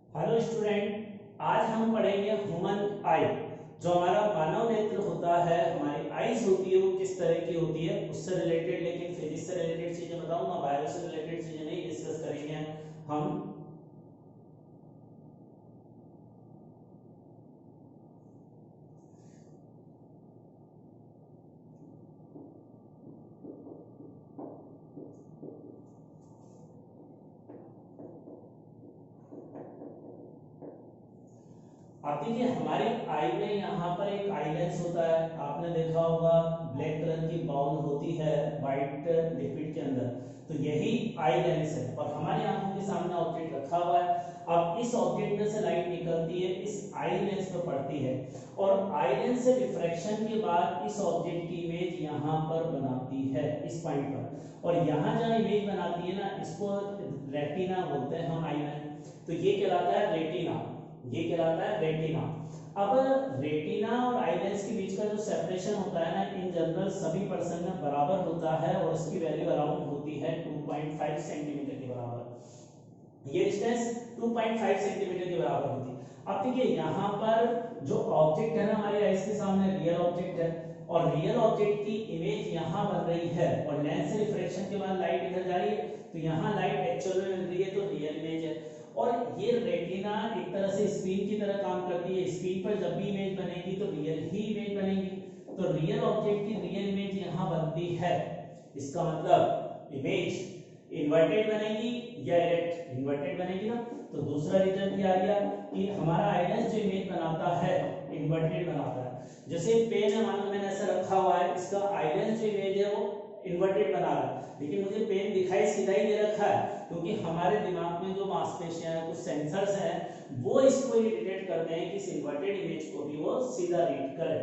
Hello student, आज हम पढ़ेंगे ह्यूमन आई। जो हमारा मानव नेत्र होता है, हमारी आईज होती है, वो किस तरह की होती है उससे रिलेटेड, लेकिन फिजिक्स से रिलेटेड चीजें बताऊंगा, बायो से रिलेटेड चीजें नहीं डिस्कस करेंगे हम। आप देखिए, हमारे आई में यहाँ पर एक आई लेंस होता है। आपने देखा होगा ब्लैक कलर की बाउल होती है व्हाइट लिक्विड के अंदर, तो यही आई लेंस है और हमारी आंखों के सामने ऑब्जेक्ट रखा हुआ है। अब इस ऑब्जेक्ट में से लाइट निकलती है, इस आई लेंस पर पड़ती है और आई लेंस से रिफ्रैक्शन के बाद इस ऑब्जेक्ट की इमेज यहाँ पर बनाती है इस पॉइंट पर, और यहाँ जहाँ इमेज बनाती है ना, इसको रेटिना बोलते हैं हम आई में। तो ये कहलाता है रेटिना, ये कहलाता है रेटिना। अब रेटिना और आई लेंस के बीच का जो सेपरेशन होता है ना, इन जनरल सभी पर्सन में बराबर होता है और इसकी वैल्यू अराउंड होती है 2.5 सेंटीमीटर के बराबर। ये डिस्टेंस 2.5 सेंटीमीटर के बराबर होती है। अब देखिए, यहाँ पर जो ऑब्जेक्ट है ना हमारे आईज के सामने, रियल ऑब्जेक्ट है और रियल ऑब्जेक्ट की इमेज यहाँ बन रही है और लेंस से रिफ्रैक्शन के बाद लाइट इधर जा रही है, तो यहाँ लाइट एक्चुअल में मिल रही है, तो रियल इमेज है। और ये रेटिना एक तरह से स्क्रीन की तरह काम करती है। स्क्रीन पर जब भी इमेज बनेगी तो रियल ही इमेज बनेगी, तो रियल ऑब्जेक्ट की रियल इमेज यहाँ बनती है। इसका मतलब इमेज इन्वर्टेड बनेगी या इरेक्ट, इन्वर्टेड बनेगी ना। तो दूसरा रिजल्ट ये आ गया कि हमारा आइलेंस जो इमेज बनाता है इन्वर्टेड बनाता है। जैसे पेन है, मान लो मैंने ऐसा रखा हुआ है, इसका आइलेंस जो इमेज है वो इन्वर्टेड बना रहा है, लेकिन मुझे पेन दिखाई सीधा ही दे रखा है, क्योंकि हमारे दिमाग में जो मांसपेशियां हैं, कुछ सेंसर्स हैं, वो इसको डिटेक्ट करते हैं कि इस इन्वर्टेड इमेज को भी वो सीधा रीड करे।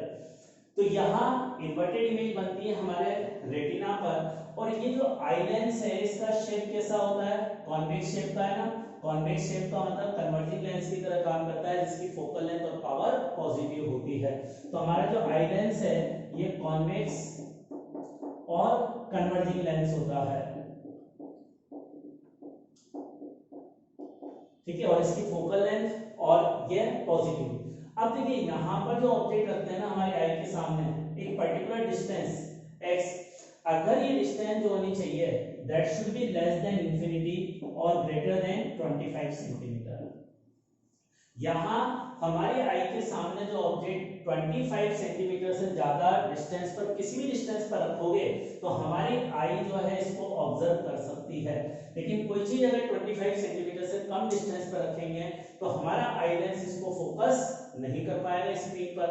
तो यहाँ इन्वर्टेड इमेज बनती है हमारे रेटिना पर। और ये जो आई लेंस है, इसका शेप कैसा होता है? कॉन्वेक्स शेप का है ना। कॉन्वेक्स शेप का मतलब कन्वर्जिंग लेंस की तरह काम करता है, जिसकी फोकल लेंथ और पावर पॉजिटिव होती है। तो हमारा जो आई लेंस है ये कॉन्वेक्स और कन्वर्जिंग लेंस होता है, ठीक है, और इसकी फोकल लेंथ और ये पॉजिटिव। अब देखिए, यहाँ पर जो ऑब्जेक्ट रखते हैं ना हमारी आई के सामने, एक पर्टिकुलर डिस्टेंस x, अगर ये डिस्टेंस जो होनी चाहिए that should be less than infinity और ग्रेटर देन 25 सेंटीमीटर। यहाँ हमारी आई के सामने जो ऑब्जेक्ट 25 सेंटीमीटर से ज्यादा डिस्टेंस पर, किसी भी डिस्टेंस पर रखोगे तो हमारी आई जो है इसको ऑब्जर्व कर सकती है। लेकिन कोई चीज अगर 25 सेंटीमीटर से कम डिस्टेंस पर रखेंगे तो हमारा आई लेंस इसको फोकस नहीं कर पाएगा स्क्रीन पर,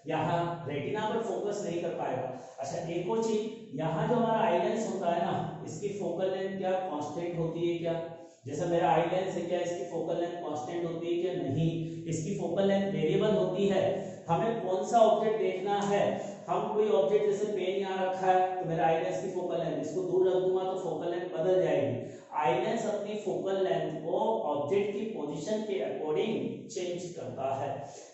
यहाँ रेटिना पर फोकस नहीं कर पाएगा। अच्छा, एक और चीज, यहाँ जो हमारा आई लेंस होता है ना, इसकी फोकल लेंथ क्या कांस्टेंट होती है क्या? जैसा मेरा आई लेंस है, क्या इसकी फोकल लेंथ कांस्टेंट होती है क्या? नहीं, इसकी फोकल लेंथ वेरिएबल होती है। हमें कौन सा ऑब्जेक्ट देखना है, हम कोई ऑब्जेक्ट जैसे पेन यहाँ रखा है तो मेरा आई लेंस की फोकल लेंथ, इसको दूर रख दूंगा तो फोकल लेंथ बदल जाएगी। आई लेंस अपनी फोकल लेंथ को ऑब्जेक्ट की पोजीशन के अकॉर्डिंग चेंज करता है।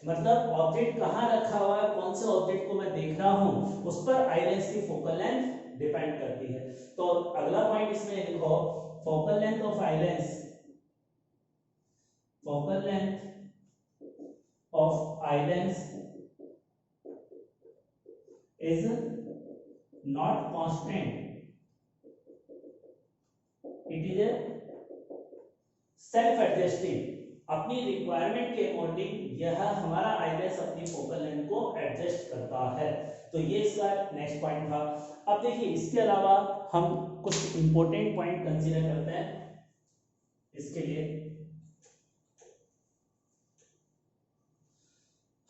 मतलब ऑब्जेक्ट कहाँ रखा हुआ है, कौन से ऑब्जेक्ट को मैं देख रहा हूँ, उस पर आई लेंस की फोकल लेंथ डिपेंड करती है। तो अगला पॉइंट इसमें लिखो, focal length of eyelens, focal length of eyelens is not constant, it is a self adjusting। अपनी रिक्वायरमेंट के अकॉर्डिंग यह हमारा आईलेंस अपनी फोकल लेंथ को एडजस्ट करता है। तो ये इसका नेक्स्ट पॉइंट था। अब देखिए, इसके अलावा हम कुछ इंपॉर्टेंट पॉइंट कंसीडर करते हैं। इसके लिए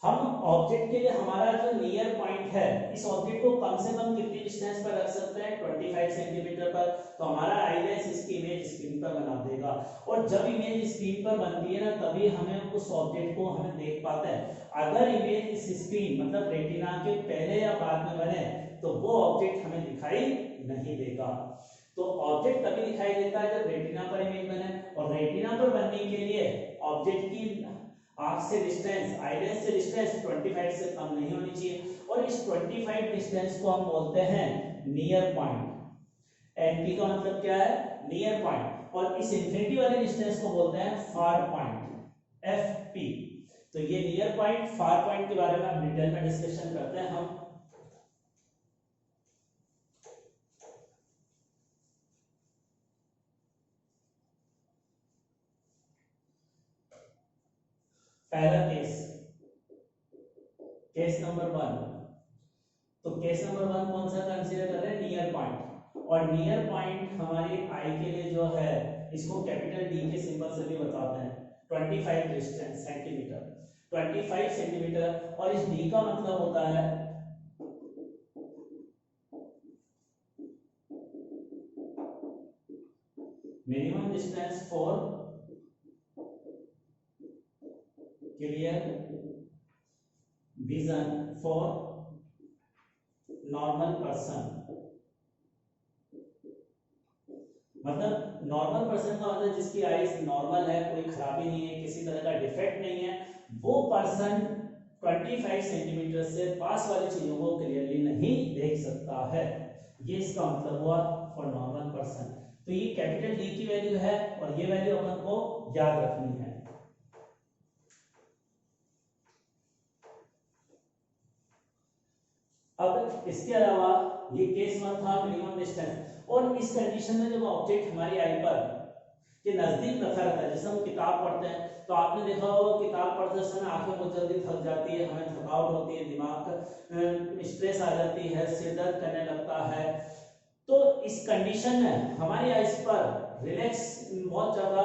हम ऑब्जेक्ट के लिए हमारा जो नियर पॉइंट है, इस ऑब्जेक्ट को कम से कम कितनी डिस्टेंस पर रख सकते हैं? 25 सेंटीमीटर पर। तो हमारा आई लेंस इसकी इमेज स्क्रीन पर बना देगा, और जब इमेज स्क्रीन पर बनती है ना, तभी हमें उस ऑब्जेक्ट को हमें देख पाते हैं। अगर इमेज इस स्क्रीन मतलब रेटिना के पहले या बाद में बने तो वो ऑब्जेक्ट हमें दिखाई नहीं देगा। तो ऑब्जेक्ट तभी दिखाई देता है जब रेटिना पर इमेज बने, और रेटिना पर बनने के लिए ऑब्जेक्ट की आंख से डिस्टेंस, आईलेंस से डिस्टेंस 25 से कम नहीं होनी चाहिए, और इस 25 डिस्टेंस को हम बोलते हैं नियर पॉइंट। एनपी का मतलब क्या है? Near point. और इस इंफिनिटी वाले डिस्टेंस को बोलते हैं फार पॉइंट। F P. तो ये नियर पॉइंट फार पॉइंट के बारे में अब डिटेल में डिस्कशन करते हैं हम। पहला केस नंबर 1। तो केस नंबर 1 कौन सा कंसीडर कर रहे हैं? Near point. और नियर पॉइंट हमारी आई के लिए जो है इसको कैपिटल डी के सिंबल से भी बताते हैं। 25 डिस्टेंस सेंटीमीटर, 25 सेंटीमीटर। और इस डी का मतलब होता है minimum distance for clear vision for normal person. मतलब नॉर्मल पर्सन का मतलब जिसकी आईज नॉर्मल है, कोई खराबी नहीं है, किसी तरह का डिफेक्ट नहीं है, वो पर्सन 25 सेंटीमीटर से पास वाली चीजों को क्लियरली नहीं देख सकता है। ये इसका मतलब हुआ फॉर नॉर्मल पर्सन। तो ये कैपिटल डी की वैल्यू है और ये वैल्यू अपन को याद रखनी है। अब इसके अलावा ये केस 1 था मिनिमम डिस्टेंस। और इस कंडीशन में जब ऑब्जेक्ट हमारी आई पर के नजदीक रखा रहता है, जैसे हम किताब पढ़ते हैं तो आपने देखा होगा किताब पढ़ते समय आंखें बहुत जल्दी थक जाती है, हमें थकावट होती है, दिमाग स्ट्रेस आ जाती है, सिर दर्द करने लगता है। तो इस कंडीशन में हमारी आईज पर रिलैक्स बहुत ज्यादा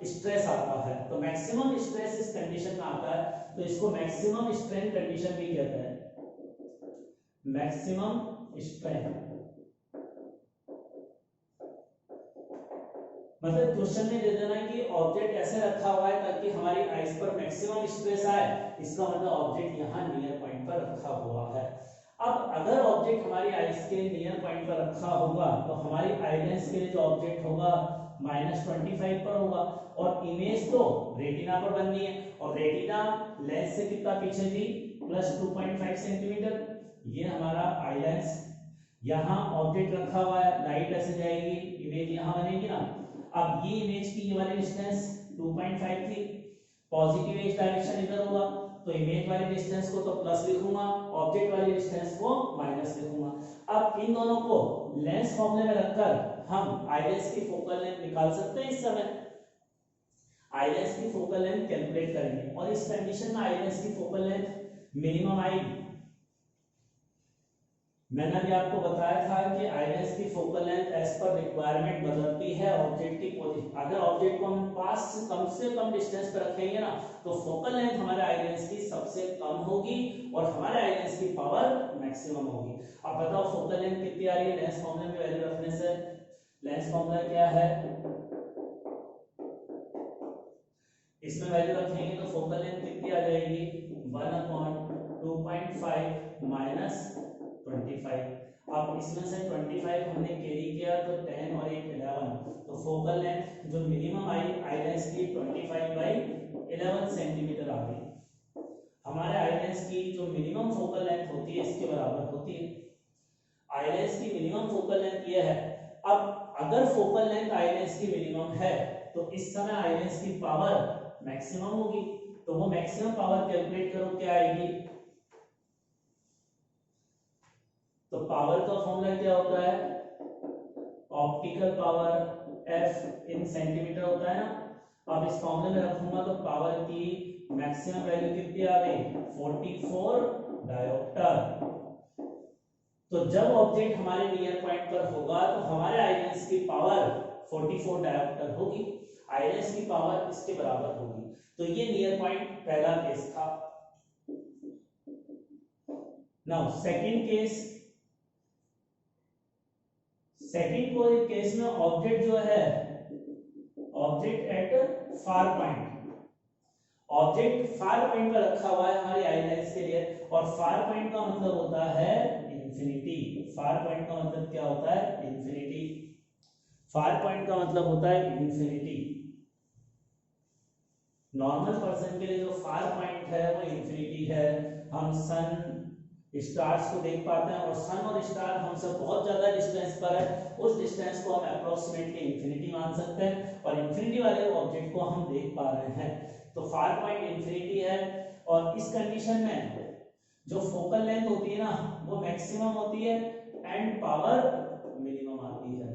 स्ट्रेस आता है, तो मैक्सिमम स्ट्रेस इस कंडीशन में आता है, तो इसको मैक्सिमम स्ट्रेन कंडीशन भी कहते हैं। मैक्सिमम स्ट्रेन मतलब क्वेश्चन में दे देना कि ऑब्जेक्ट ऐसे रखा हुआ है ताकि हमारी आईज पर मैक्सिमम स्ट्रेस आए, इसका मतलब ऑब्जेक्ट यहाँ नियर पॉइंट पर रखा हुआ है। अब अगर ऑब्जेक्ट हमारी आईज के नियर पॉइंट पर रखा होगा तो हमारी आई लेंस के लिए जो ऑब्जेक्ट होगा -25 पर होगा, और इमेज तो रेटिना पर बननी है, और रेटिना लेंस से कितना पीछे थी? +2.5 सेंटीमीटर। ये हमारा आई लेंस, यहाँ ऑब्जेक्ट रखा हुआ है, लाइट ऐसे जाएगी, इमेज यहाँ बनेगी ना। अब ये इमेज की ये वाली डिस्टेंस 2.5 थी, पॉजिटिव एज डायरेक्शन इधर होगा, तो इमेज वाली डिस्टेंस को तो प्लस लिखूंगा, ऑब्जेक्ट वाली डिस्टेंस को माइनस लिखूंगा। अब इन दोनों को लेंस फॉर्मूले में रखकर हम आई लेंस की फोकल लेंथ निकाल सकते हैं। इस समय आई लेंस की फोकल लेंथ कैलकुलेट करेंगे, और इस कंडीशन में आई लेंस की फोकल लेंथ मिनिमम आई, मैंने अभी आपको बताया था कि आई लेंस की फोकल लेंथ एज पर रिक्वायरमेंट बदलती है ऑब्जेक्ट की पोजीशन। अगर ऑब्जेक्ट को हम पास से कम डिस्टेंस पर रखेंगे ना, तो फोकल लेंथ हमारे आई लेंस की सबसे कम होगी और हमारे आई लेंस की पावर मैक्सिमम होगी। अब बताओ फोकल लेंथ कितनी आ रही है लेंस फॉर्मूले में वैल्यू रखने से? लेंस फॉर्मूला क्या है? इसमें वैल्यू रखेंगे तो फोकल लेंथ कितनी आ जाएगी? 1/2.5 माइनस 25। अब इसमें से 25 हमने कैरी किया तो 10 और 1 11, तो फोकल लेंथ जो मिनिमम आई लेंस की 25/11 सेंटीमीटर आ गई। हमारे आई लेंस की जो मिनिमम फोकल लेंथ होती है इसके बराबर होती है। आई लेंस की मिनिमम फोकल लेंथ ये है। अब अगर फोकल लेंथ आई लेंस की मिनिमम है तो इस समय आई लेंस की पावर मैक्सिमम होगी, तो वो मैक्सिमम पावर कैलकुलेट करो क्या आएगी? तो पावर का फॉर्मूला क्या होता है? ऑप्टिकल पावर F इन सेंटीमीटर होता है ना। अब इस फॉर्मूले में रखूंगा तो पावर की मैक्सिमम वैल्यू कितनी आ गई? 44 डायोप्टर। तो जब ऑब्जेक्ट हमारे नियर पॉइंट पर होगा तो हमारे आई लेंस की पावर 44 डायोप्टर होगी, आई लेंस की पावर इसके बराबर होगी। तो ये नियर पॉइंट पहला केस था। Now second case, second case में ऑब्जेक्ट जो है object at far point, object far point पर रखा हुआ है हमारी आई लेंस के लिए, और फार पॉइंट का मतलब होता है इंफिनिटी। फार पॉइंट का मतलब क्या होता है? इंफिनिटी। फार पॉइंट का मतलब होता है इंफिनिटी। नॉर्मल पर्सन के लिए जो फार पॉइंट है वो इंफिनिटी है। हम सन स्टार्स को देख पाते हैं, और सन और स्टार हमसे बहुत ज्यादा डिस्टेंस पर है, उस डिस्टेंस को हम अप्रोक्सीमेटली इंफिनिटी मान सकते हैं, और इंफिनिटी वाले ऑब्जेक्ट को हम देख पा रहे हैं। तो फार पॉइंट इंफिनिटी है, और इस कंडीशन में जो फोकल लेंथ होती है ना वो मैक्सिमम होती है एंड पावर मिनिमम आती है।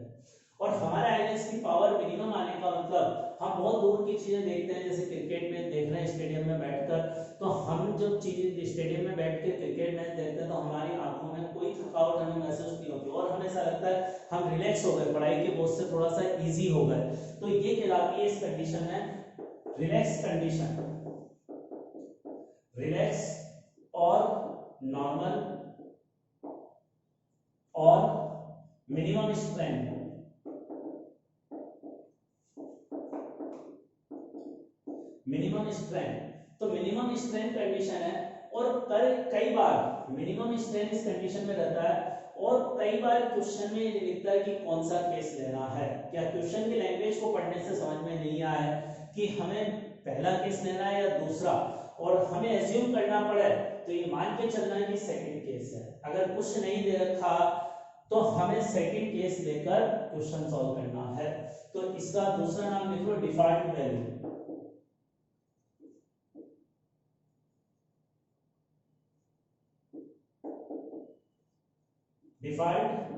और हमारे आईएलएस की पावर मिनिमम आने का मतलब हम बहुत दूर की चीजें देखते हैं, जैसे क्रिकेट में देख रहे हैं स्टेडियम में बैठकर, तो हम जब चीजें स्टेडियम में बैठ के क्रिकेट मैच देखते हैं तो हमारी आंखों में कोई थकावट हमें महसूस नहीं होती, और हमें ऐसा लगता है हम रिलैक्स हो गए, पढ़ाई के बोझ से थोड़ा सा इजी हो गए। तो ये कहलाती है इस कंडीशन में रिलैक्स कंडीशन, रिलैक्स और नॉर्मल और मिनिमम स्ट्रेंथ। मिनिमम स्ट्रेंथ, तो मिनिमम स्ट्रेंथ कंडीशन है, और कई बार मिनिमम स्ट्रेंथ इस कंडीशन में रहता है, और कई बार क्वेश्चन में ये लिखता है कि कौन सा केस लेना है। क्या क्वेश्चन की लैंग्वेज को पढ़ने से समझ में नहीं आया है कि हमें पहला केस लेना है या दूसरा, और हमें एज्यूम करना पड़े तो ये मान के चलना है कि सेकंड केस है। अगर कुछ नहीं दे रखा तो हमें सेकंड केस लेकर क्वेश्चन सॉल्व करना है। तो इसका दूसरा नाम लिख लो default value. Default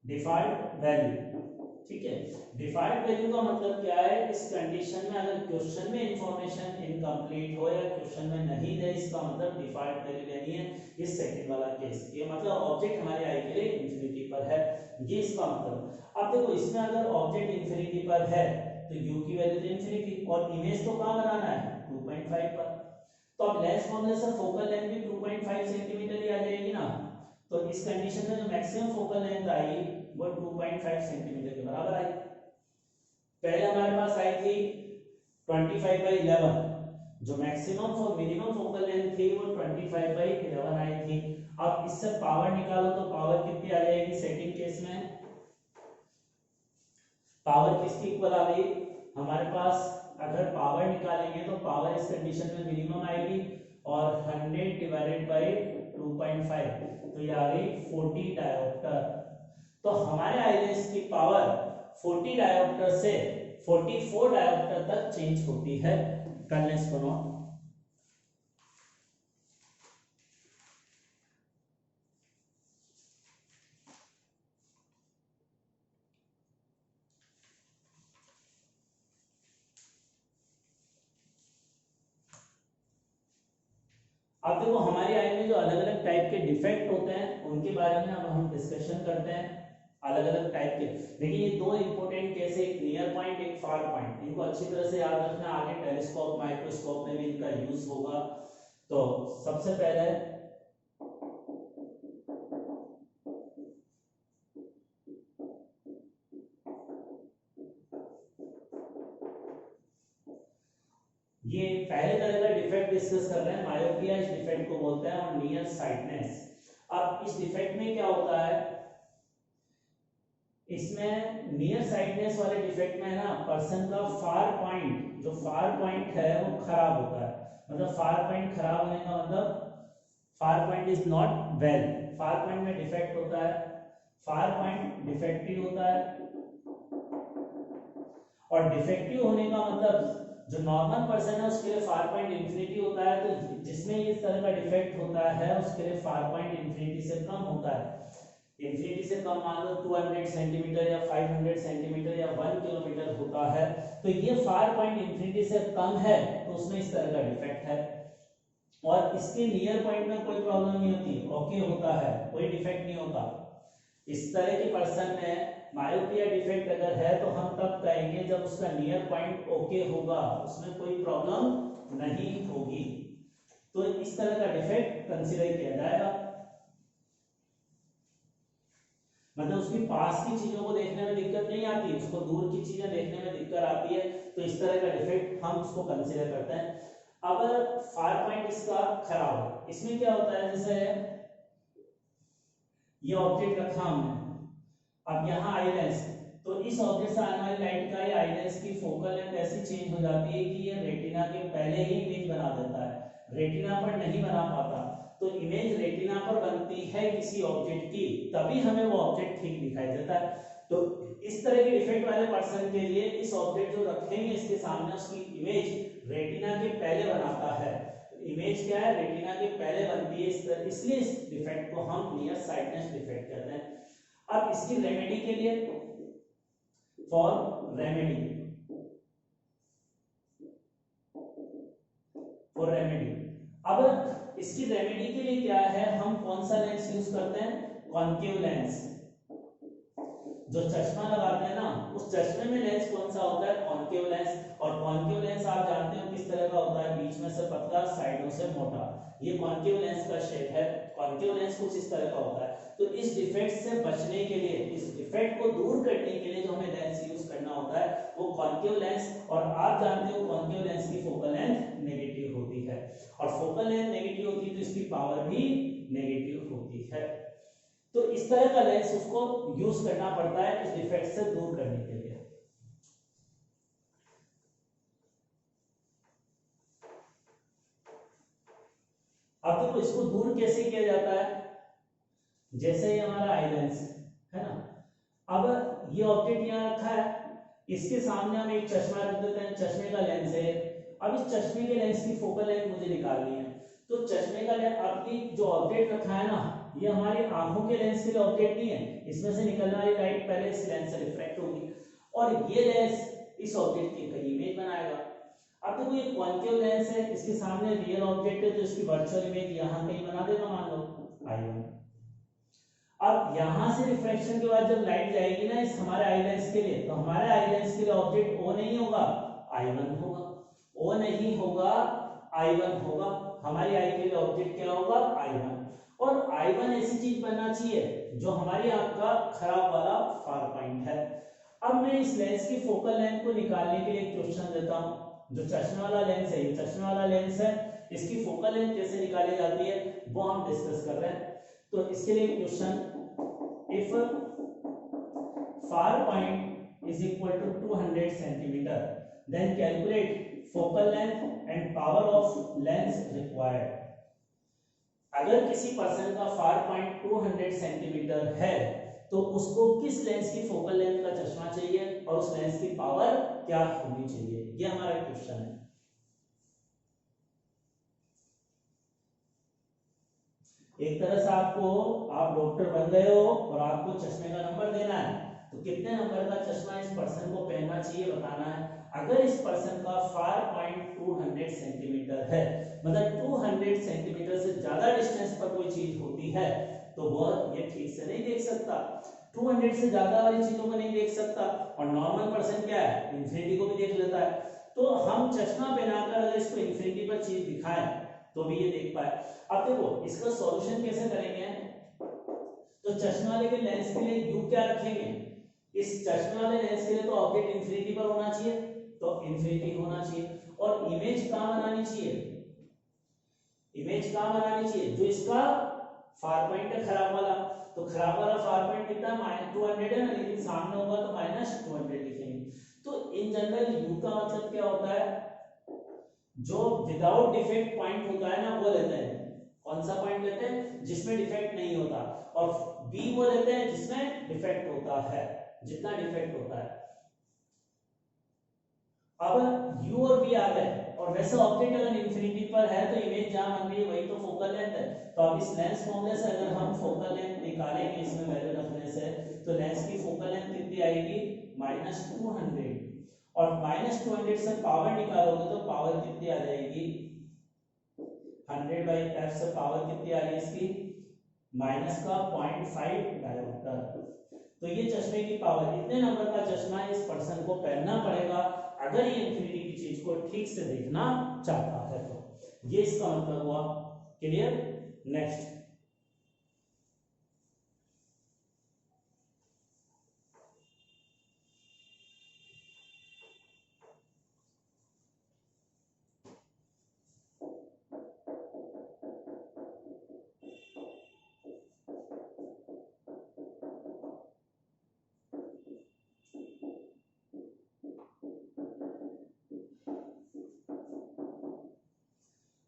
default value, ठीक है। डिफॉल्ट वैल्यू का मतलब क्या है, इस कंडीशन में अगर क्वेश्चन में इंफॉर्मेशन इनकम्प्लीट हो या क्वेश्चन में नहीं दे, इसका मतलब डिफॉल्ट वैल्यू लेनी है। इस सेकंड वाला केस, ये मतलब ऑब्जेक्ट हमारे आई के लिए इंफिनिटी पर है, ये इसका मतलब। अब देखो इसमें अगर ऑब्जेक्ट इंफिनिटी पर है तो u की वैल्यू तो इंफिनिटी, और इमेज तो कहां बनाना है 2.5 पर, तो अब लेंस कौन सा फोकल लेंथ भी 2.5 सेंटीमीटर ही आ जाएगी ना। तो इस कंडीशन में जो मैक्सिमम फोकल लेंथ आई वो 2.5 सेंटीमीटर के बराबर आई। पहले हमारे पास आई थी 25/11, जो maximum for minimum focal length थी वो 25/11 आई थी। अब इससे पावर निकालो तो पावर कितनी आ जाएगी सेकंड केस में, पावर किसकी इक्वल आ गई हमारे पास, अगर पावर निकालेंगे तो पावर इस कंडीशन में मिनिमम आएगी, और 100 डिवाइडेड बाय 2.5 तो ये आ गई 40 डायोप्टर। तो हमारे आईलेंस की पावर 40 डायोप्टर से 44 डायोप्टर तक चेंज होती है। कर लें इसको नोट। अब देखो हमारी आई में जो अलग अलग टाइप के डिफेक्ट होते हैं उनके बारे में अब हम डिस्कशन करते हैं, अलग अलग टाइप के। देखिए ये दो इंपॉर्टेंट केस है, एक नियर पॉइंट एक फार पॉइंट, इनको अच्छी तरह से याद रखना, आगे टेलीस्कोप माइक्रोस्कोप में भी इनका यूज होगा। तो सबसे पहले ये पहले तरह का डिफेक्ट डिस्कस कर रहे हैं, मायोपिया इस डिफेक्ट को बोलते हैं, और नियर साइटनेस। अब इस डिफेक्ट में क्या होता है, इसमें नियर साइटनेस वाले डिफेक्ट में ना पर्सन का फार पॉइंट, जो फार पॉइंट है वो खराब होता है। मतलब फार पॉइंट खराब होने का मतलब फार point is not well, far point में डिफेक्ट होता है, फार पॉइंट डिफेक्टिव होता है। और डिफेक्टिव होने का मतलब जो नॉर्मल पर्सन है उसके लिए फार पॉइंट इंफिनिटी होता है, तो जिसमें इस तरह का डिफेक्ट होता है उसके लिए फार पॉइंट इंफिनिटी से कम होता है। इंफिनिटी से कम मान लो 200 सेंटीमीटर या 500 सेंटीमीटर या 1 किलोमीटर होता है, तो ये फार पॉइंट इंफिनिटी से कम है तो उसमें इस तरह का डिफेक्ट है। और इसके नियर पॉइंट में कोई प्रॉब्लम नहीं होती, ओके होता है, कोई डिफेक्ट नहीं होता। इस तरह के पर्सन में मायोपिया डिफेक्ट अगर है तो हम तब कहेंगे जब उसका नियर पॉइंट ओके होगा, उसमें कोई प्रॉब्लम नहीं होगी, तो इस तरह का डिफेक्ट कंसीडर किया जाएगा। मतलब उसकी पास की चीजों को देखने में दिक्कत नहीं आती, उसको दूर की चीजें देखने में दिक्कत आती है, तो इस तरह का डिफेक्ट हम उसको कंसीडर करते हैं। अब फार पॉइंट इसका खराब है, इसमें क्या होता है, जैसे ये ऑब्जेक्ट रखा हमने, अब यहाँ आई लेंस, तो इस ऑब्जेक्ट से आने वाली लाइट का ये आई लेंस की फोकल लेंथ ऐसी चेंज हो जाती है कि ये रेटिना के पहले ही इमेज बना देता है, रेटिना पर नहीं बना पाता। तो इमेज रेटिना पर बनती है किसी ऑब्जेक्ट की, तभी हमें वो ऑब्जेक्ट ठीक दिखाई देता है। तो इस तरह के डिफेक्ट वाले पर्सन के लिए इस ऑब्जेक्ट जो रखेंगे इसके सामने उसकी इमेज रेटिना के पहले बनाता है। इमेज क्या है, रेटिना के पहले बनती है, इसलिए इस डिफेक्ट को हम नियर साइटनेस डिफेक्ट कहते हैं। अब इसकी रेमेडी के लिए, फॉर रेमेडी, अब इसकी रेमेडी के लिए क्या है, हम कौन सा लेंस यूज करते हैं, कॉन्केव लेंस। जो चश्मा लगाते हैं ना, उस चश्मे में लेंस कौन सा होता है, कॉन्केव लेंस। और कॉन्केव लेंस आप जानते हो किस तरह का होता है, बीच में से पतला, साइडों से मोटा, ये कॉन्केव लेंस का शेप है। कॉन्केव लेंस कुछ इस तरह का होता है। तो इस डिफेक्ट से बचने के लिए, इस डिफेक्ट को दूर करने के लिए जो हमें लेंस यूज करना होता है वो कॉन्केव लेंस। और आप जानते हो कॉन्केव लेंस की फोकल लेंथ नेगेटिव होती है, और फोकल लेंथ नेगेटिव होती है तो इसकी पावर भी नेगेटिव होती है। तो इस तरह का लेंस उसको यूज करना पड़ता है इस डिफेक्ट से दूर करने के लिए। अब देखो इसको दूर कैसे किया जाता है, जैसे ये हमारा आई लेंस है ना, अब ये ऑब्जेक्ट यहाँ रखा है, इसके सामने हम एक चश्मा रख देते हैं, चश्मे का लेंस है। अब इस चश्मे के लेंस की फोकल लेंथ मुझे निकालनी है, तो चश्मे का लेंस, आपकी जो ऑब्जेक्ट रखा है ना, ये हमारी आंखों के लेंस के लिए ऑब्जेक्ट नहीं है, इसमें से निकलने वाली लाइट पहले इस लेंस से रिफ्रैक्ट होगी और ये लेंस इस ऑब्जेक्ट की कई इमेज बनाएगा। अब देखो ये कॉन्केव लेंस है, इसके सामने रियल ऑब्जेक्ट है, तो इसकी वर्चुअल इमेज यहाँ कहीं बना देगा, मान लो I1। अब यहां से रिफ्रैक्शन के बाद जब लाइट जाएगी ना इस हमारे आई लेंस के लिए, तो हमारे आई लेंस के लिए ऑब्जेक्ट O नहीं होगा, I1 होगा। O नहीं होगा, I1 होगा। हमारी आई के लिए ऑब्जेक्ट क्या होगा, I1। और I1 ऐसी चीज बनना चाहिए जो हमारी आंख का खराब वाला फार पॉइंट है। अब मैं इस लेंस की फोकल लेंथ को निकालने के लिए एक क्वेश्चन देता हूं। जो चश्मे वाला लेंस है, ये चश्मे वाला लेंस है, इसकी फोकल लेंथ कैसे निकाली जाती है वो हम डिस्कस कर रहे हैं। तो इसके लिए question, if far point is equal to 200 centimetre then calculate focal length and power of lens required. अगर किसी पर्सन का फार पॉइंट 200 सेंटीमीटर है तो उसको किस लेंस की फोकल लेंथ का चश्मा चाहिए और उस लेंस की पावर क्या होनी चाहिए, ये हमारा क्वेश्चन है। एक तरह से आपको, आप डॉक्टर बन गए हो और आपको चश्मे का नंबर देना है, तो कितने नंबर का चश्मा इस पर्सन को पहनना चाहिए बताना है। अगर इस पर्सन का फार पॉइंट 200 सेंटीमीटर है, मतलब 200 सेंटीमीटर से ज्यादा डिस्टेंस पर कोई चीज होती है तो वह ये ठीक से नहीं देख सकता, 200 से ज्यादा वाली चीजों को नहीं देख सकता। और नॉर्मल पर्सन क्या है, इंफिनिटी को भी देख लेता है। तो हम चश्मा पहनाकर अगर इसको इंफिनिटी पर चीज दिखाएं तो भी ये देख पाए। अब देखो इसका सॉल्यूशन कैसे करेंगे, तो चश्मे वाले के लेंस के लिए U क्या रखेंगे, इस चश्मे वाले लेंस के लिए तो ऑब्जेक्ट इंफिनिटी पर होना चाहिए, तो इंफिनिटी होना चाहिए। और इमेज कहां बनानी चाहिए, इमेज कहां बनानी चाहिए, जो इसका फार पॉइंट है खराब वाला, तो खराब वाला फार पॉइंट कितना -200 है ना, लेकिन सामने होगा तो -200 लिखेंगे। तो इन जनरल U का मतलब क्या होता है, जो विदाउट डिफेक्ट पॉइंट होता है ना वो लेते हैं। कौन सा पॉइंट लेते हैं, जिसमें डिफेक्ट नहीं होता, और बी वो लेते हैं जिसमें डिफेक्ट होता है, जितना डिफेक्ट होता है। अब U और B आ गए, और वैसे ऑब्जेक्ट अगर इंफिनिटी पर है तो इमेज जहां बन रही है वही तो फोकल लेंथ है। तो अब इस लेंस फॉर्मूले से अगर हम फोकल लेंथ निकालेंगे इसमें वैल्यू रखने से, तो लेंस की फोकल लेंथ कितनी आएगी, -200। और -200 से पावर निकालोगे तो पावर कितनी आ जाएगी, 100/f से पावर कितनी आ रही है इसकी, माइनस का 0.5 डायोप्टर। तो ये चश्मे की पावर, इतने नंबर का चश्मा इस पर्सन को पहनना पड़ेगा अगर ये इंफिनिटी की चीज को ठीक से देखना चाहता है तो। ये इसका मतलब हुआ, क्लियर। Next,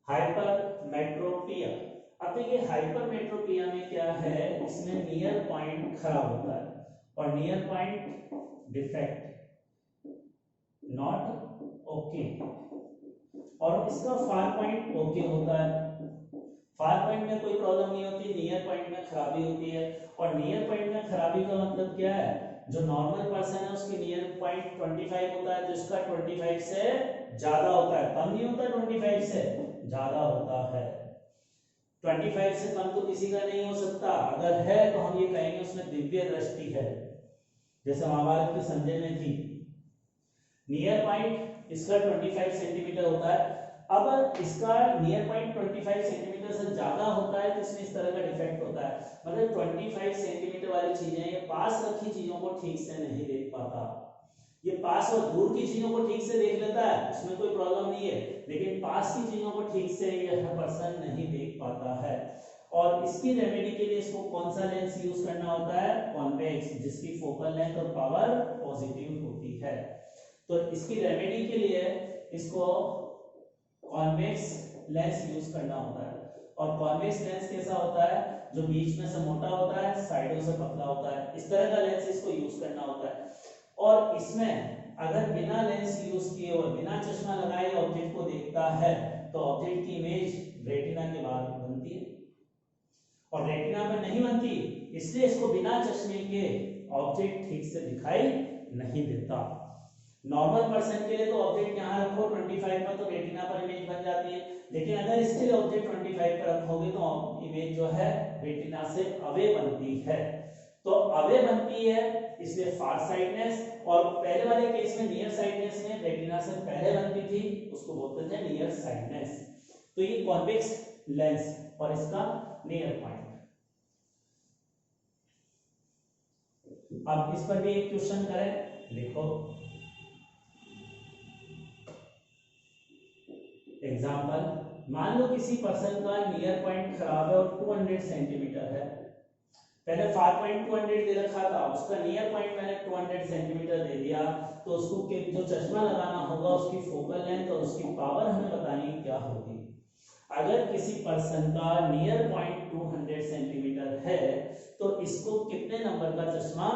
hypermetropia. अब देखिए हाइपरमेट्रोपिया में क्या है, इसमें नियर पॉइंट खराब होता है और near point defect, not okay, और इसका फार पॉइंट ओके होता है। फार पॉइंट में कोई प्रॉब्लम नहीं होती, नियर पॉइंट में खराबी होती है। और नियर पॉइंट में खराबी का मतलब क्या है, जो नॉर्मल पर्सन है उसकी नियर पॉइंट 25 होता है, तो इसका 25 से ज्यादा होता है, कम नहीं होता, 25 से ज्यादा होता है। 25 से कम तो किसी का नहीं हो सकता, अगर है तो हम ये कहेंगे उसमें दिव्य दृष्टि है, जैसे महाभारत के संजय में थी। नियर पॉइंट इसका 25 सेंटीमीटर होता है। अब इसका नियर पॉइंट 25 सेंटीमीटर से ज्यादा होता है तो इसमें इस तरह का डिफेक्ट होता है, मतलब 25 सेंटीमीटर वाली चीजें, ये पास रखी चीजों को ठीक से नहीं देख पाता। ये पास और दूर की चीजों को ठीक से देख लेता है, उसमें कोई प्रॉब्लम नहीं है, लेकिन पास की चीजों को ठीक से यह पर्सन नहीं देख पाता है। और इसकी रेमेडी के लिए इसको कौन सा लेंस यूज करना होता है, कॉन्वेक्स, जिसकी फोकल लेंथ और पावर पॉजिटिव होती है। तो इसकी रेमेडी के लिए इसको कॉन्वेक्स लेंस यूज करना होता है। और कॉन्वेक्स लेंस कैसा होता है, जो बीच में से मोटा होता है, साइडों से पतला होता है, इस तरह का लेंस इसको यूज करना होता है। और इसमें अगर बिना लेंस यूज किए और बिना चश्मा लगाए ऑब्जेक्ट को देखता है तो ऑब्जेक्ट की इमेज रेटिना के बाद बनती है, और रेटिना में नहीं बनती, इसलिए इसको बिना चश्मे के ऑब्जेक्ट ठीक से दिखाई नहीं देता। नॉर्मल पर्सन के लिए तो ऑब्जेक्ट यहाँ रखो 25 पर तो रेटिना पर इमेज बन जाती है, लेकिन अगर इसके लिए ऑब्जेक्ट 25 पर रखोगे तो इमेज जो है रेटिना से अवे बनती है। तो अवे बनती है इसलिए फार साइडनेस, और पहले वाले केस में नियर साइडनेस में रेटिना से पहले बनती थी, उसको बोलते थे नियर साइडनेस। तो ये कॉन्वेक्स लेंस और इसका नियर पॉइंट। अब इस पर भी एक क्वेश्चन करें, लिखो एग्जाम्पल। मान लो किसी पर्सन का नियर पॉइंट खराब है और 200 सेंटीमीटर है, पहले फार पॉइंट 200 दे रखा था, उसका नियर पॉइंट मैंने 200 सेंटीमीटर दे दिया, तो उसको जो चश्मा लगाना होगा उसकी फोकल लेंथ और उसकी पावर हमें बतानी क्या होगी। अगर किसी पर्सन का नियर पॉइंट 200 सेंटीमीटर है तो इसको कितने नंबर का चश्मा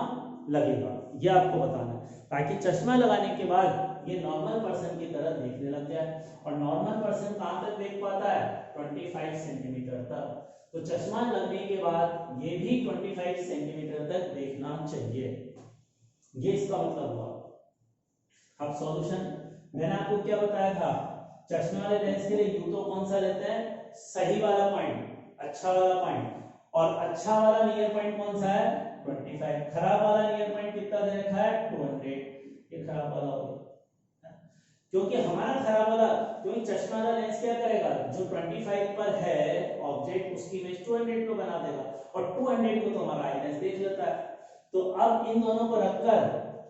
लगेगा, ये आपको बताना है, ताकि चश्मा लगाने के बाद ये नॉर्मल पर्सन की तरह देखने लग जाए। और नॉर्मल पर्सन कहां तक देख पाता है, 25 सेंटीमीटर तक। तो चश्मा लगने के बाद ये भी 25 सेंटीमीटर तक देखना चाहिए, ये इसका मतलब हुआ। अब सॉल्यूशन, मैंने आपको क्या बताया था, चश्मे वाले लेंस के लिए यू तो कौन सा लेते हैं, सही वाला पॉइंट, अच्छा वाला पॉइंट, और अच्छा वाला नियर पॉइंट कौन सा है, 25। खराब वाला नियर पॉइंट कितना दे रखा है, 200, ये खराब वाला हो गया। क्योंकि हमारा खराब वाला, क्योंकि चश्मा वाला लेंस क्या करेगा, जो 25 पर है ऑब्जेक्ट उसकी इमेज 200 को बना देगा, और 200 को तो हमारा आई लेंस देख लेता है। तो अब इन दोनों को रखकर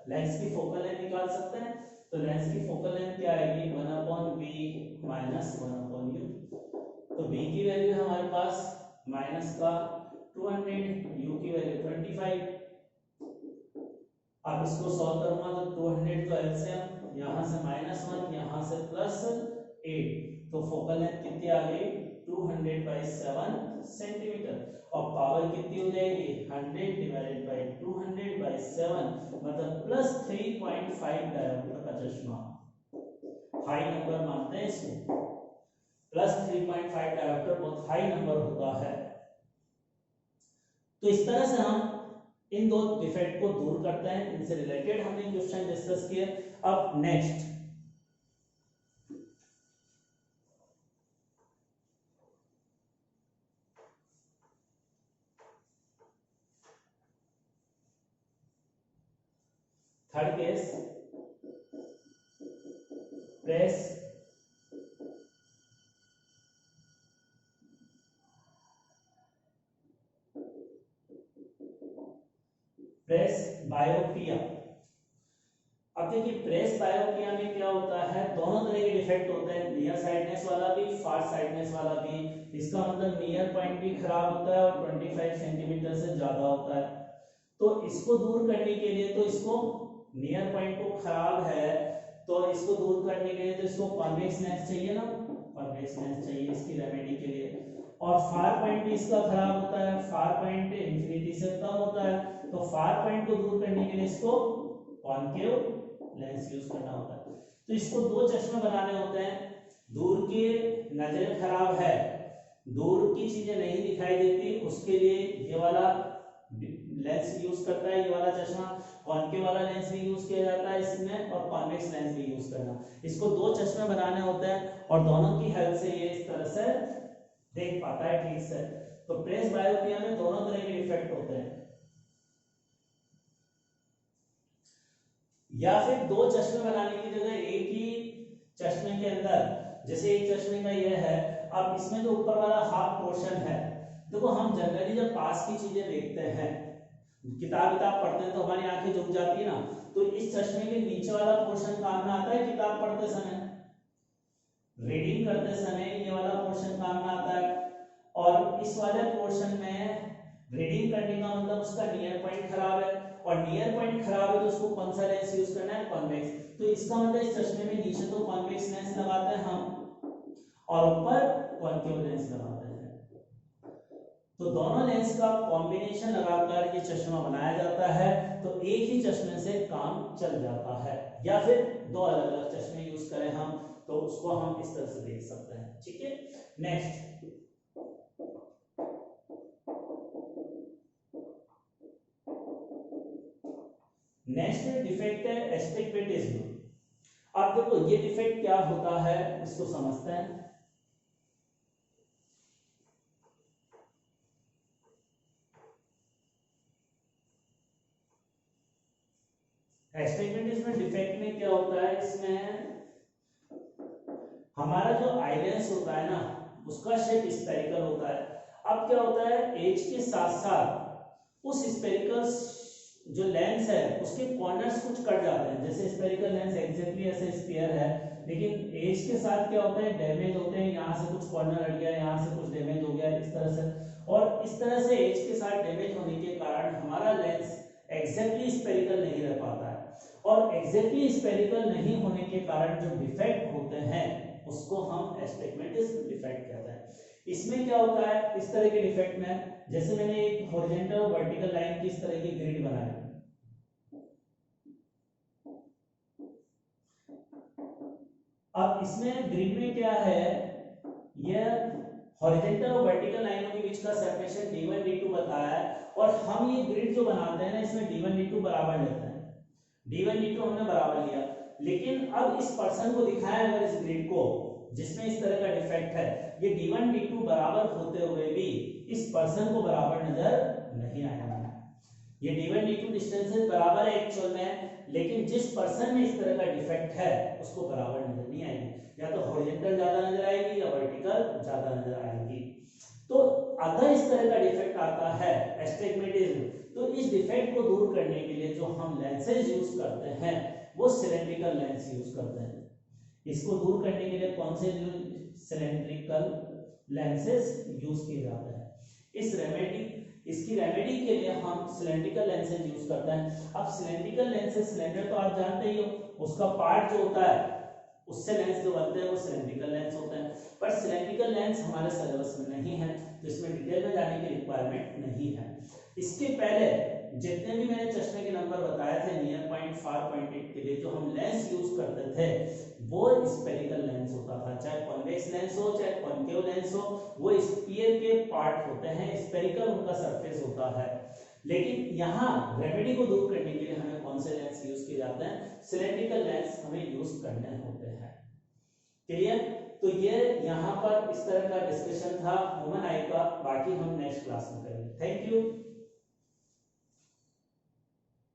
लेंस की फोकल लेंथ निकाल सकते हैं। तो लेंस की फोकल लेंथ क्या आएगी, 1/b माइनस 1/u। तो b की वैल्यू है हमारे पास माइनस का 200, u की वैल्यू 25। अब इसको सॉल्व करूंगा तो 200 तो एलसीएम, यहां से -1, यहां से +8, तो फोकल लेंथ कितनी आ गई, 200/7 सेंटीमीटर, और पावर कितनी हो जाएगी, 100/200/7, मतलब +3.5 डायोमीटर का चश्मा। हाई नंबर मानते हैं इसको, +3.5 डायोमीटर बहुत हाई नंबर होता है। तो इस तरह से हम इन दो डिफेक्ट को दूर करते हैं, इनसे रिलेटेड हमने क्वेश्चन डिस्कस किए। अब नेक्स्ट, थर्ड केस, प्रेस बायोपिया। अब देखिए प्रेस बायोपिया में क्या होता है, दोनों तरह के डिफेक्ट होते हैं, नियर साइडनेस वाला भी, फार साइडनेस वाला भी। इसका मतलब नियर पॉइंट भी खराब होता है और 25 सेंटीमीटर से ज्यादा होता है। तो इसको दूर करने के लिए, तो इसको नियर पॉइंट को खराब है तो इसको दूर करने के लिए तो इसको कॉन्वेक्स लेंस चाहिए ना, कॉन्वेक्स लेंस चाहिए इसकी रेमेडी के लिए। और फार पॉइंट भी इसका खराब होता है, फार पॉइंट इंफिनिटी से कम होता है, तो फार पॉइंट को दूर करने के लिए इसको कॉन्केव लेंस यूज करना होता है। तो इसको दो चश्मे बनाने होते हैं। दूर की नजर खराब है, दूर की चीजें नहीं दिखाई देती, उसके लिए ये वाला लेंस यूज करता है, ये वाला चश्मा। कॉन्केव वाला लेंस भी यूज किया जाता है इसमें, और कॉन्वेक्स लेंस भी यूज करना। इसको दो चश्मे बनाने होते हैं और दोनों की हेल्प से ये इस तरह से देख पाता है ठीक से। तो प्रेस बायोपिया में दोनों तरह के डिफेक्ट होते हैं। या फिर दो चश्मे बनाने की जगह एक ही चश्मे के अंदर, जैसे एक चश्मे का ये है, अब इसमें जो ऊपर वाला हाफ पोर्शन है, देखो हम जनरली जब पास की चीजें देखते हैं, किताब पढ़ते हैं तो हमारी आंखें झुक जाती है ना, तो इस चश्मे के नीचे वाला पोर्शन काम में आता है किताब पढ़ते समय, रीडिंग करते समय ये वाला पोर्शन काम में आता है। और इस वाले पोर्शन में रीडिंग करने का मतलब उसका नियर पॉइंट खराब है, और नियर पॉइंट खराब है तो उसको कौन सा लेंस यूज करना है, कॉन्वेक्स। तो इसका मतलब इस चश्मे में नीचे तो कॉन्वेक्स लेंस लगाते हैं हम, और ऊपर कॉन्केव लेंस लगाते हैं। तो दोनों लेंस का कॉम्बिनेशन लगाकर ये चश्मा बनाया जाता है, तो एक ही चश्मे से काम चल जाता है। या फिर दो अलग अलग चश्मे यूज करें हम, तो उसको हम इस तरह से देख सकते हैं। ठीक है, नेक्स्ट डिफेक्ट है एस्टिग्मेटिज्म। अब देखो ये डिफेक्ट क्या होता है इसको समझते हैं। एस्टिग्मेटिज्म डिफेक्ट में क्या होता है, इसमें हमारा जो आई लेंस होता है ना, उसका शेप स्फेरिकल होता है। अब क्या होता है, एज के साथ साथ उस स्फेरिकल जो लेंस है उसके कॉर्नर्स कुछ कट जाते हैं। जैसे स्फेरिकल लेंस एग्जैक्टली ऐसे स्फीयर है, लेकिन एज के साथ क्या होता है, डैमेज होते हैं, यहाँ से कुछ कॉर्नर हट गया, यहाँ से कुछ डैमेज हो गया, इस तरह से। और इस तरह से एज के साथ डैमेज होने के कारण हमारा लेंस एग्जैक्टली स्फेरिकल नहीं रह पाता है, और एग्जैक्टली स्फेरिकल नहीं होने के कारण जो डिफेक्ट होते हैं उसको हम एस्टिग्मेटिज्म डिफेक्ट कहते हैं। इसमें क्या होता है, इस तरह के डिफेक्ट में, जैसे मैंने एक हॉरिजॉन्टल और वर्टिकल लाइन की इस तरह की ग्रिड बनाई, अब इसमें ग्रिड में क्या है, यह हॉरिजॉन्टल और वर्टिकल लाइनों के बीच का सेपरेशन d1 d2 बताया है, और हम ये ग्रिड जो बनाते हैं ना, इसमें d1 d2 बराबर लेते हैं। d1 d2 हमने बराबर लिया, लेकिन अब इस पर्सन को दिखाया अगर इस ग्रिड को जिसमें इस तरह का डिफेक्ट है, ये d1 d2 बराबर होते हुए भी इस पर्सन को बराबर नजर नहीं आएगा। ये d1 d2 डिस्टेंसेस बराबर है एक्चुअल में, लेकिन जिस पर्सन में इस तरह का डिफेक्ट है उसको बराबर नजर नहीं आएगी, या तो हॉरिजॉन्टल ज्यादा नजर आएगी या वर्टिकल ज्यादा नजर आएगी। तो अगर इस तरह का डिफेक्ट आता है एस्टिग्मेटिज्म, तो इस डिफेक्ट को दूर करने के लिए जो हम लेंसेज यूज करते हैं वो सिलेंड्रिकल लेंस यूज करते हैं। इसको दूर करने के लिए कौन से सिलेंड्रिकल लेंसेज यूज किए जाते हैं। इसकी रेमेडी के लिए हम सिलेंड्रिकल लेंसेज यूज करते हैं। अब सिलेंड्रिकल लेंसेज, सिलेंडर तो आप जानते ही हो, उसका पार्ट जो होता है उससे लेंस जो बनते हैं वो सिलेंड्रिकल लेंस होते हैं। पर सिलेंड्रिकल लेंस हमारे सिलेबस में नहीं है, तो इसमें डिटेल में जाने की रिक्वायरमेंट नहीं है। इसके पहले जितने भी मैंने चश्मे के नंबर बताए थे नियर पॉइंट, फार पॉइंटेड के लिए जो हम लेंस यूज करते थे वो स्फेरिकल लेंस होता था, चाहे कॉन्वेक्स लेंस हो चाहे कॉन्केव लेंस हो, वो स्फीयर के पार्ट होते हैं, स्फेरिकल उनका सरफेस होता है। लेकिन यहाँ रेमेडी को दूर करने के लिए हमें कौन से लेंस यूज किए जाते हैं, सिलेंड्रिकल लेंस हमें यूज करने होते हैं। क्लियर? तो ये यहाँ पर इस तरह का डिस्कशन था ह्यूमन आई का, बाकी हम नेक्स्ट क्लास में करेंगे। Thank you.